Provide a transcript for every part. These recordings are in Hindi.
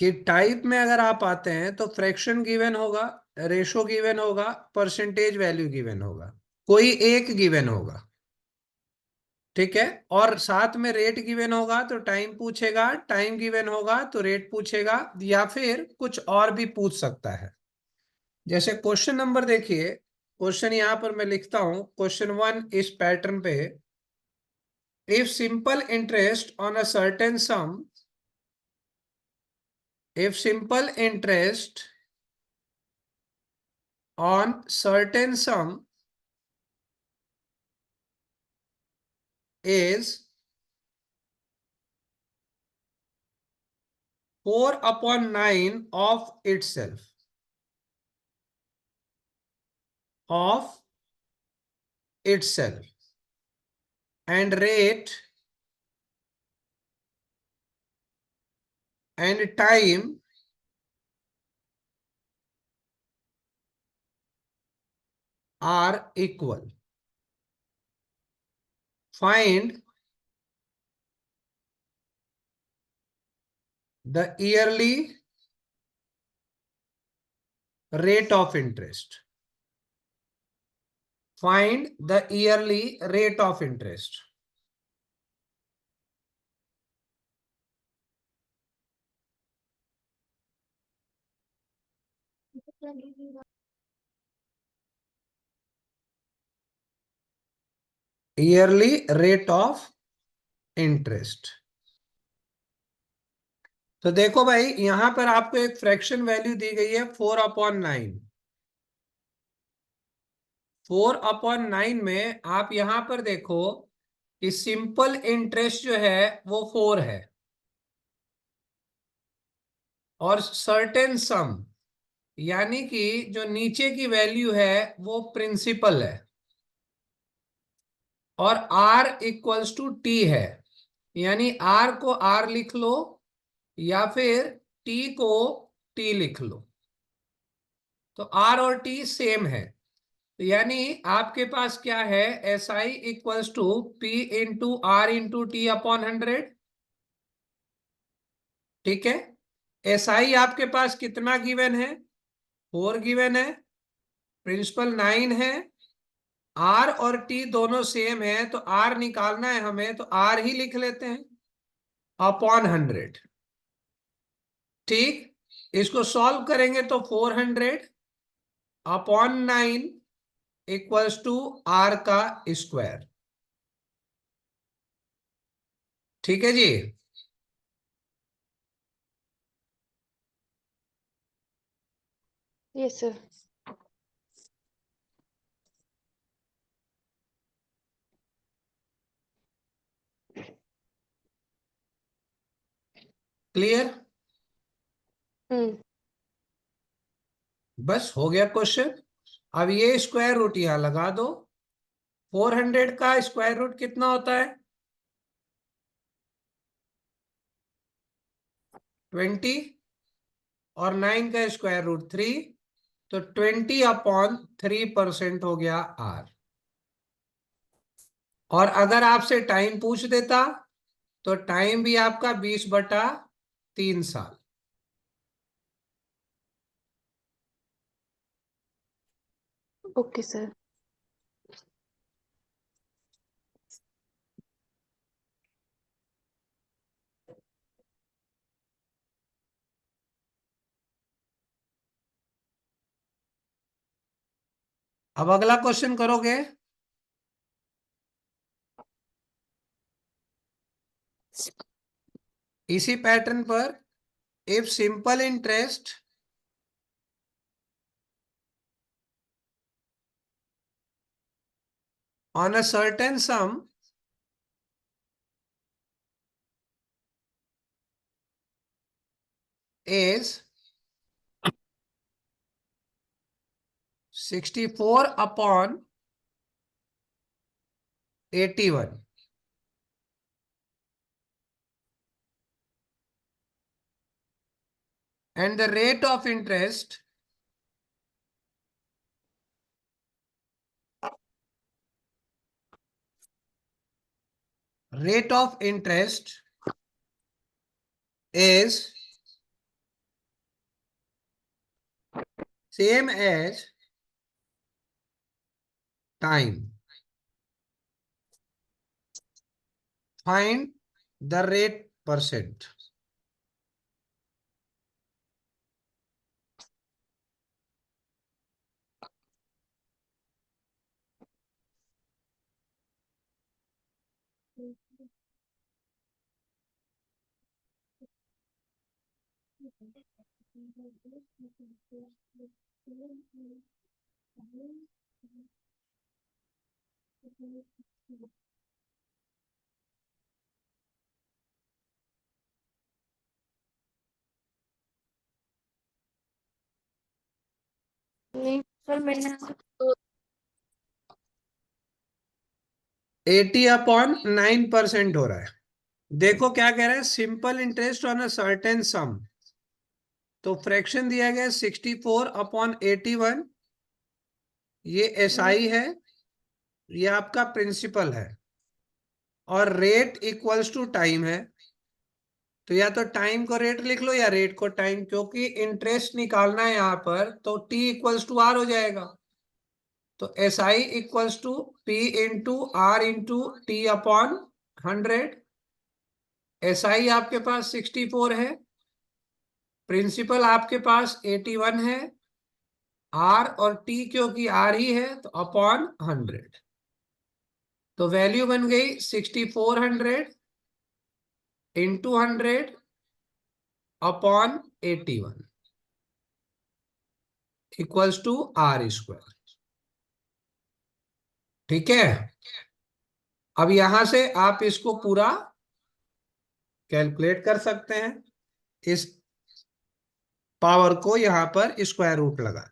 कि टाइप में अगर आप आते हैं तो फ्रैक्शन गिवन होगा, रेशो गिवन होगा, परसेंटेज वैल्यू गिवन होगा, कोई एक गिवन होगा। ठीक है। और साथ में रेट गिवन होगा तो टाइम पूछेगा, टाइम गिवन होगा तो रेट पूछेगा, या फिर कुछ और भी पूछ सकता है। जैसे क्वेश्चन नंबर देखिए, क्वेश्चन यहां पर मैं लिखता हूं, क्वेश्चन 1 इस पैटर्न पे। If simple interest on a certain some, if simple interest on certain sum is 4/9 of itself, and rate and time are equal, find the yearly rate of interest. Find the yearly rate of interest. Yearly rate of interest. तो देखो भाई, यहां पर आपको एक फ्रैक्शन वैल्यू दी गई है 4/9। 4/9 में आप यहां पर देखो कि सिंपल इंटरेस्ट जो है वो 4 है, और सर्टेन सम यानी कि जो नीचे की वैल्यू है वो प्रिंसिपल है, और R इक्वल्स टू T है। यानी R को R लिख लो, या फिर T को T लिख लो, तो R और T सेम है। तो यानी आपके पास क्या है, SI equals to P into R into T upon 100। ठीक है। SI आपके पास कितना गिवन है, 4 गिवन है, प्रिंसिपल 9 है, R और T दोनों सेम है, तो R निकालना है हमें, तो R ही लिख लेते हैं अपॉन 100। ठीक। इसको सॉल्व करेंगे तो 400 अपॉन 9 इक्वल्स टू R का स्क्वायर। ठीक है जी। Yes sir. क्लियर। हम्म। बस हो गया क्वेश्चन। अब ये स्क्वायर रूट यहां लगा दो। 400 का स्क्वायर रूट कितना होता है, 20, और 9 का स्क्वायर रूट 3, तो 20/3% हो गया R। और अगर आपसे टाइम पूछ देता तो टाइम भी आपका 20/3 साल। Okay sir. अब अगला क्वेश्चन करोगे। इसी पैटर्न पर, if simple interest on a certain sum is 64/81, and the rate of interest is same as time, find the rate percent. नहीं सर, मैंने तो 80/9% हो रहा है। देखो क्या कह रहा है, simple interest on a certain सम। तो फ्रैक्शन दिया गया 64/81, ये एसआई है, ये आपका प्रिंसिपल है, और रेट इक्वल्स टू टाइम है। तो या तो टाइम को रेट लिख लो या रेट को टाइम, क्योंकि इंटरेस्ट निकालना है यहां पर, तो टी इक्वल्स टू आर हो जाएगा। तो S I equals to P into R into T upon 100। S I आपके पास 64 है, प्रिंसिपल आपके पास 81 है, आर और टी क्योंकि आर ही है तो अपॉन 100। तो वैल्यू बन गई 6400 into 100 upon 81 equals to R square. ठीक है, अब यहां से आप इसको पूरा कैलकुलेट कर सकते हैं, इस पावर को यहां पर स्क्वायर रूट लगा।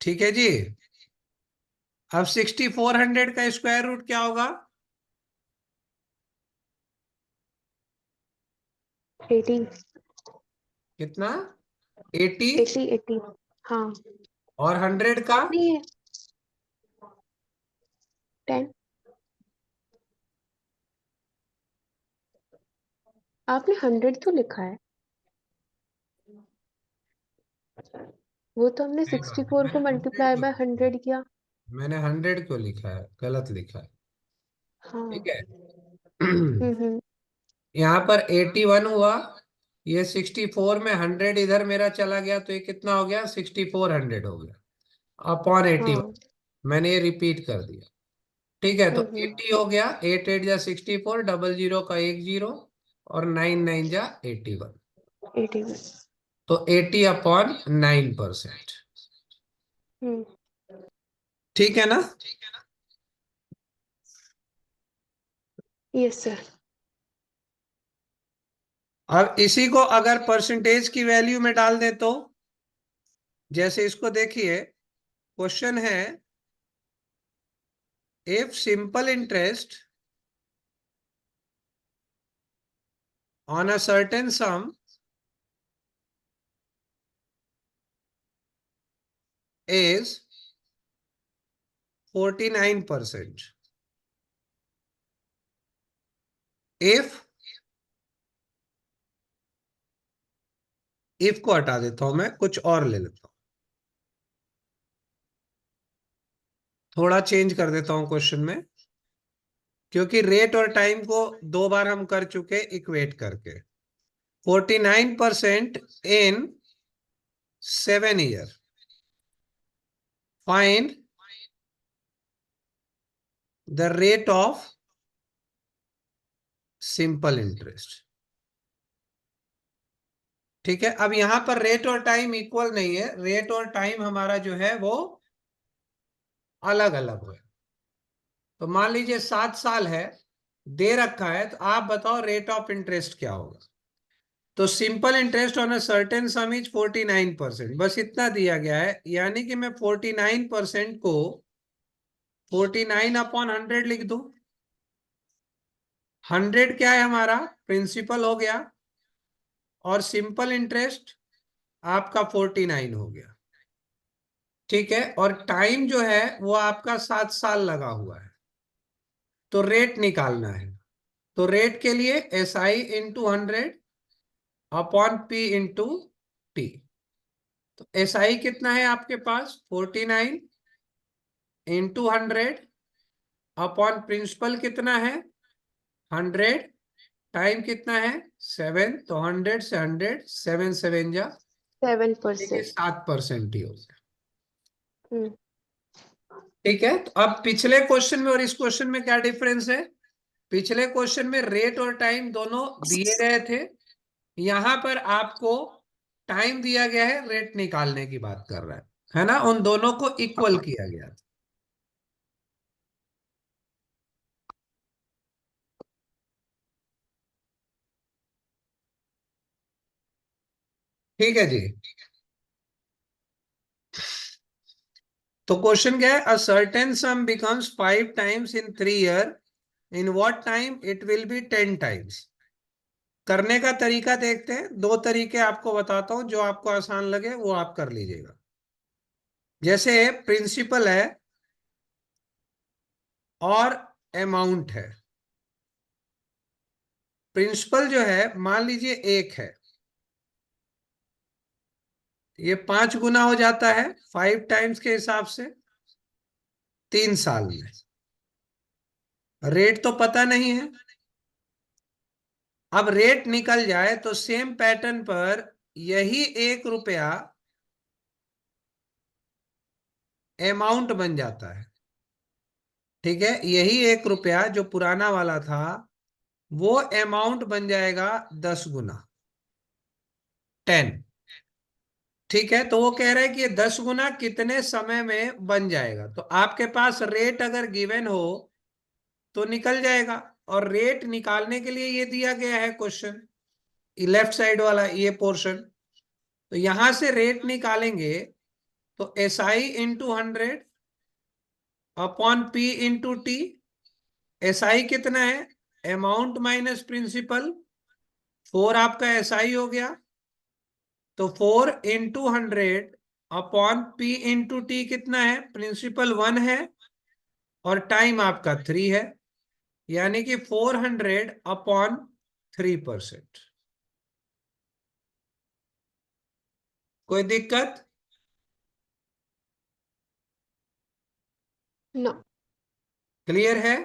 ठीक है जी। अब 6400 का स्क्वायर रूट क्या होगा? 80, कितना? 80। 80, 80। हाँ। और 100 का? नहीं, 10। आपने 100 तो लिखा है, वो तो हमने देखो, 64 को मैंने 100 मल्टीप्लाई को बाय लिखा है। 100 किया। मैंने 100 क्यों लिखा है? गलत लिखा है। ठीक हाँ। है। हम्म। यहाँ पर 81 हुआ, ये 64 में 100 इधर मेरा चला गया, तो ये कितना हो गया? 6400 हो गया अपॉन 81। हाँ। मैंने ये रिपीट कर दिया। ठीक है, तो हम्म। 80 हो गया, 8 8 जा 64, डबल जीरो का एक जीरो, और 9 9 जा 81। 81। तो 80/9%। हम्म। ठीक है ना? Yes sir. अब इसी को अगर परसेंटेज की वैल्यू में डाल दे तो, जैसे इसको देखिए, क्वेश्चन है, if simple interest on a certain some is 49%, if को हटा देता हूं, मैं कुछ और ले लेता हूं, थोड़ा चेंज कर देता हूं क्वेश्चन में, क्योंकि रेट और टाइम को दो बार हम कर चुके इक्वेट करके। 49% इन 7 year, find the rate of simple interest. ठीक है, अब यहां पर रेट और टाइम इक्वल नहीं है, रेट और टाइम हमारा जो है वो अलग अलग है। तो मान लीजिए 7 साल है, दे रखा है, तो आप बताओ रेट ऑफ इंटरेस्ट क्या होगा? तो simple interest on a certain some is 49%, बस इतना दिया गया है, यानी कि मैं 49% को 49/100 लिख दूं। 100 क्या है हमारा? प्रिंसिपल हो गया, और सिंपल इंटरेस्ट आपका 49 हो गया। ठीक है, और टाइम जो है वो आपका 7 साल लगा हुआ है, तो रेट निकालना है। तो रेट के लिए S I into 100 upon P into T. तो SI कितना है आपके पास 49 इंटू 100 अपॉन प्रिंसिपल कितना है 100 टाइम कितना है 7। तो 100 से 100 7 7 जा 7%। 7% ही हो गया। हम्म। ठीक है, तो अब पिछले क्वेश्चन में और इस क्वेश्चन में क्या डिफरेंस है? पिछले क्वेश्चन में रेट और टाइम दोनों दिए गए थे, यहां पर आपको टाइम दिया गया है, रेट निकालने की बात कर रहा है ना? उन दोनों को इक्वल किया गया था। ठीक है जी। तो क्वेश्चन क्या है? A certain some becomes 5 times in 3 year, in what time it will be 10 times. करने का तरीका देखते हैं, दो तरीके आपको बताता हूं, जो आपको आसान लगे वो आप कर लीजिएगा। जैसे प्रिंसिपल है और अमाउंट है। प्रिंसिपल जो है मान लीजिए 1 है, ये 5 गुना हो जाता है 5 टाइम्स के हिसाब से 3 साल में। रेट तो पता नहीं है, अब रेट निकल जाए तो सेम पैटर्न पर यही 1 रुपया अमाउंट बन जाता है। ठीक है, यही 1 रुपया जो पुराना वाला था वो अमाउंट बन जाएगा 10 गुना 10। ठीक है, तो वो कह रहा है कि ये 10 गुना कितने समय में बन जाएगा। तो आपके पास रेट अगर गिवन हो तो निकल जाएगा, और रेट निकालने के लिए ये दिया गया है क्वेश्चन, लेफ्ट साइड वाला ये पोर्शन। तो यहां से रेट निकालेंगे तो SI into 100 upon P into T. SI कितना है अमाउंट माइनस प्रिंसिपल, 4 आपका SI हो गया। तो 4 into 100 upon P into T कितना है, प्रिंसिपल 1 है और टाइम आपका 3 है, यानी कि 400 अपॉन 3%। कोई दिक्कत? नो। क्लियर है?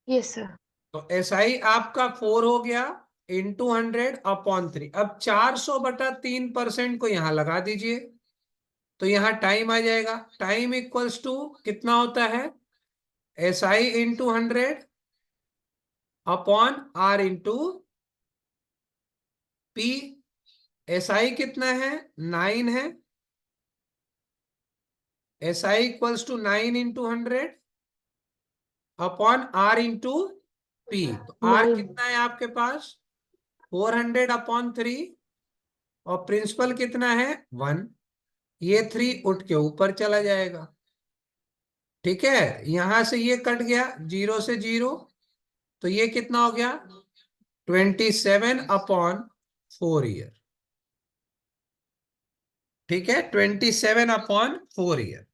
Yes sir. तो SI आपका 4 हो गया इंटू 100 अपॉन 3। अब 400/3% को यहां लगा दीजिए, तो यहां टाइम आ जाएगा। टाइम इक्वल्स टू कितना होता है SI into 100 upon R into P। SI कितना है 9 है, SI equals to 9 into 100 upon R into P। तो R 9। कितना है आपके पास 400 अपॉन 3, और प्रिंसिपल कितना है 1। ये 3 उठ के ऊपर चला जाएगा। ठीक है, यहां से ये कट गया 0 से 0, तो ये कितना हो गया 27 अपॉन 4 ईयर। ठीक है, 27 अपॉन 4 ईयर।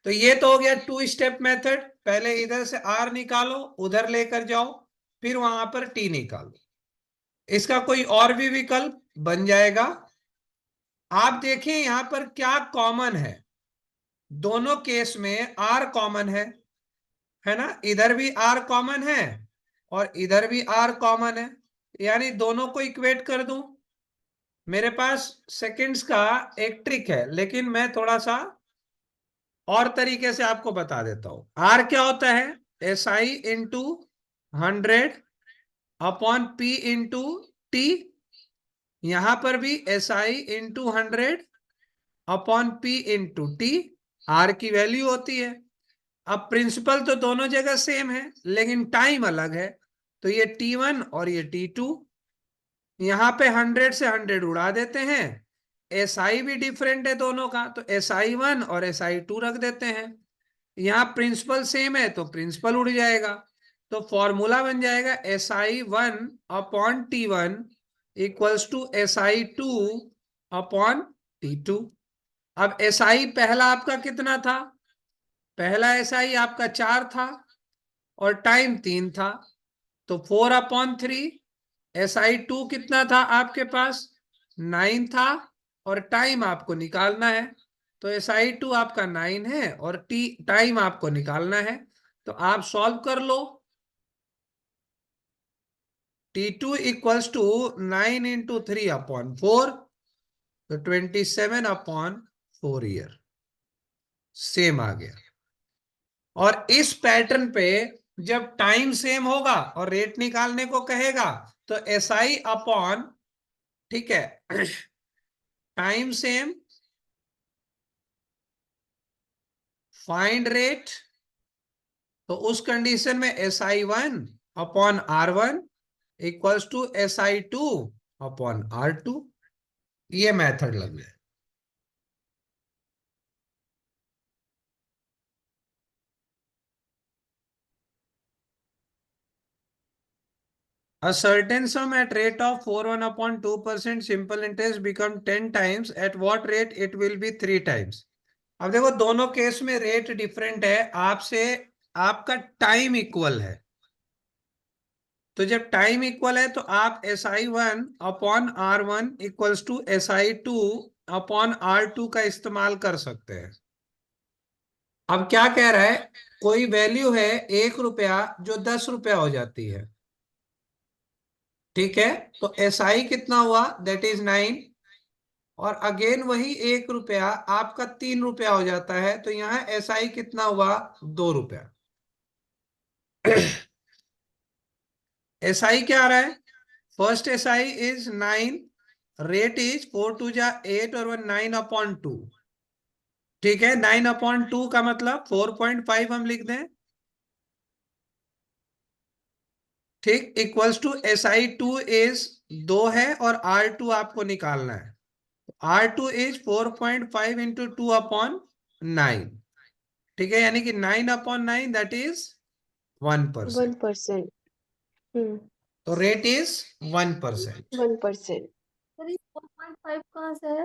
तो ये तो हो गया 2 स्टेप मेथड। पहले इधर से R निकालो, उधर लेकर जाओ, फिर वहां पर T निकालो। इसका कोई और भी विकल्प बन जाएगा। आप देखें यहां पर क्या कॉमन है, दोनों केस में R कॉमन है ना? इधर भी R कॉमन है और इधर भी R कॉमन है, यानी दोनों को इक्वेट कर दूं। मेरे पास सेकंड्स का एक ट्रिक है, लेकिन मैं थोड़ा सा और तरीके से आपको बता देता हूं। R क्या होता है SI into 100 upon P into T. यहां पर भी SI into 100 upon P into T, R की वैल्यू होती है। अब प्रिंसिपल तो दोनों जगह सेम है, लेकिन टाइम अलग है, तो ये T1 और ये T2। यहां पे 100 से 100 उड़ा देते हैं, SI भी डिफरेंट है दोनों का, तो SI1 और SI2 रख देते हैं। यहाँ प्रिंसिपल सेम है तो प्रिंसिपल उड़ जाएगा, तो फॉर्मूला बन जाएगा SI1 upon T1 equals to SI2 upon T2। अब SI पहला आपका कितना था, पहला SI आपका 4 था और टाइम 3 था, तो 4/3। SI2 कितना था आपके पास 9 था और टाइम आपको निकालना है, तो SI2 आपका 9 है और टाइम आपको निकालना है, तो आप सॉल्व कर लो। T2 इक्वल्स टू 9 इंटू 3/4, तो 27/4 ईयर। सेम आ गया। और इस पैटर्न पे जब टाइम सेम होगा और रेट निकालने को कहेगा, तो SI अपॉन, ठीक है, टाइम सेम, फाइंड रेट, तो उस कंडीशन में SI1/R1 इक्वल्स टू SI2/R2। ये मेथड लग गया। A certain sum at rate of 41/2% simple interest become 10 times. At what rate it will be 3 times? अब देखो दोनों केस में रेट डिफरेंट है आपसे, आपका टाइम इक्वल है, तो जब टाइम इक्वल है तो आप SI1/R1 इक्वल्स टू SI2/R2 का इस्तेमाल कर सकते हैं। अब क्या कह रहा है, कोई वैल्यू है 1 रुपया जो 10 रुपया हो जाती है, ठीक है, तो SI कितना हुआ, दैट इज 9, और अगेन वही 1 रुपया आपका 3 रुपया हो जाता है, तो यहाँ SI कितना हुआ, 2 रुपया। SI क्या आ रहा है, first SI is 9, rate is 4 2 8 और 9/2, ठीक है, 9/2 का मतलब 4.5 हम लिख दें, ठीक, इक्वल्स टू SI2 इज 2 है और R2 आपको निकालना है, R2 इज 4.5 इंटू 2/9, ठीक है, यानी कि 9/9 दैट इज 1%, 1%. तो रेट इज 1%। 1%. 4.5 कहाँ से है?